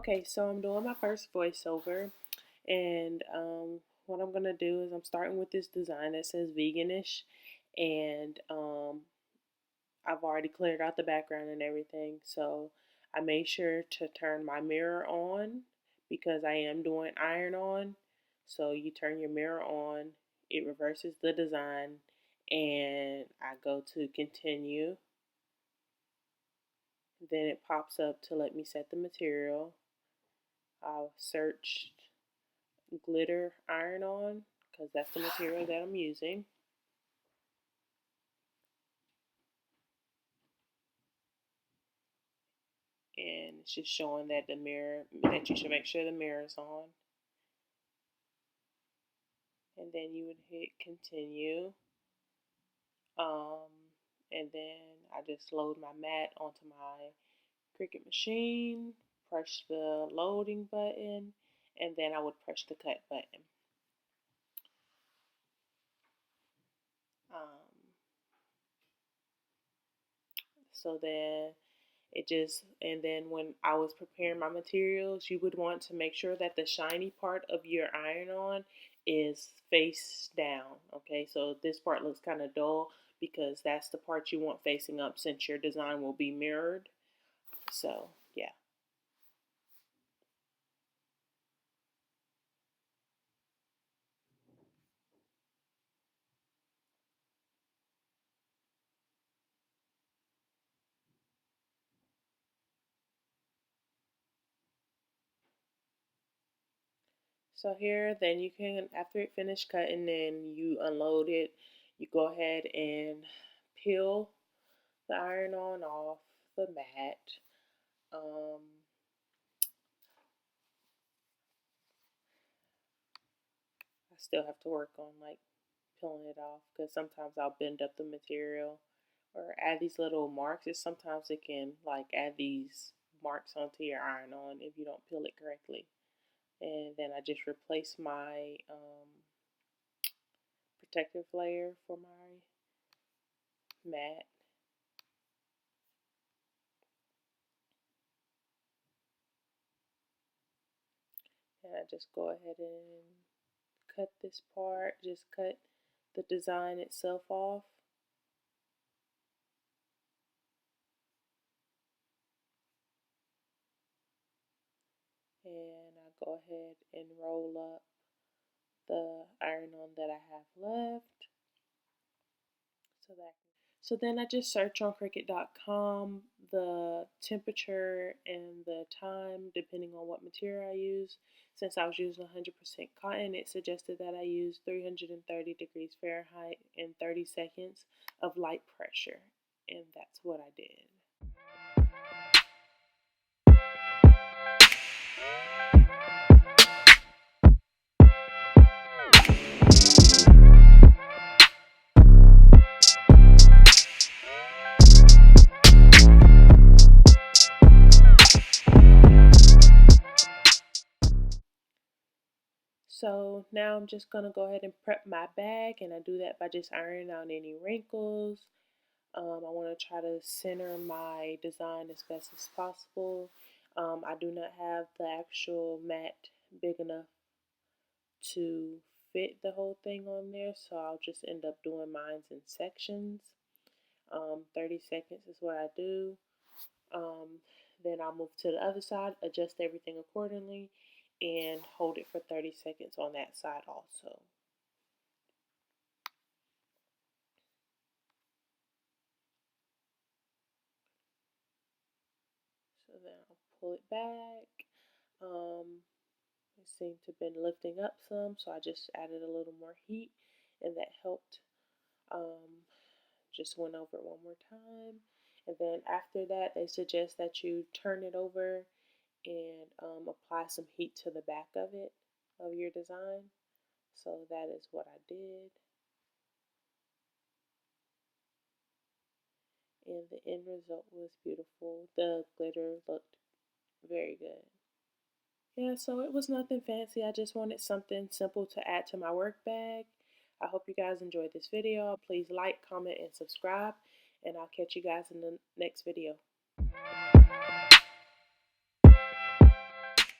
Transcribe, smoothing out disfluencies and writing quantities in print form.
Okay, so I'm doing my first voiceover, and what I'm gonna do is I'm starting with this design that says veganish, and I've already cleared out the background and everything. So I made sure to turn my mirror on because I am doing iron on. So you turn your mirror on, it reverses the design, and I go to continue. Then it pops up to let me set the material. I'll search glitter iron on because that's the material that I'm using. And it's just showing that that you should make sure the mirror is on. And then you would hit continue. Um, and then I just load my mat onto my Cricut machine, press the loading button, and then I would press the cut button. So then and then when I was preparing my materials, you would want to make sure that the shiny part of your iron on is face down. Okay, so this part looks kind of dull because that's the part you want facing up since your design will be mirrored. So yeah. So here, then you can, after it finished cutting and you unload it, you go ahead and peel the iron on off the mat. I still have to work on like peeling it off because sometimes I'll bend up the material or add these little marks. Sometimes it can like add these marks onto your iron on if you don't peel it correctly. And then I just replace my protective layer for my mat. And I just go ahead and cut this part, just cut the design itself off. And I go ahead and roll up the iron on that I have left. So then I just search on Cricut.com the temperature and the time depending on what material I use. Since I was using 100% cotton, it suggested that I use 330 degrees Fahrenheit and 30 seconds of light pressure. And that's what I did. So now I'm just going to go ahead and prep my bag, and I do that by just ironing out any wrinkles. I want to try to center my design as best as possible. I do not have the actual mat big enough to fit the whole thing on there, so I'll just end up doing mine in sections. 30 seconds is what I do. Then I'll move to the other side, adjust everything accordingly, and hold it for 30 seconds on that side also. So then I'll pull it back. It seemed to have been lifting up some, so I just added a little more heat, and that helped. Just went over it one more time. And then after that, they suggest that you turn it over and apply some heat to the back of it, of your design. So that is what I did. And the end result was beautiful. The glitter looked very good. Yeah, so it was nothing fancy. I just wanted something simple to add to my work bag. I hope you guys enjoyed this video. Please like, comment, and subscribe. And I'll catch you guys in the next video.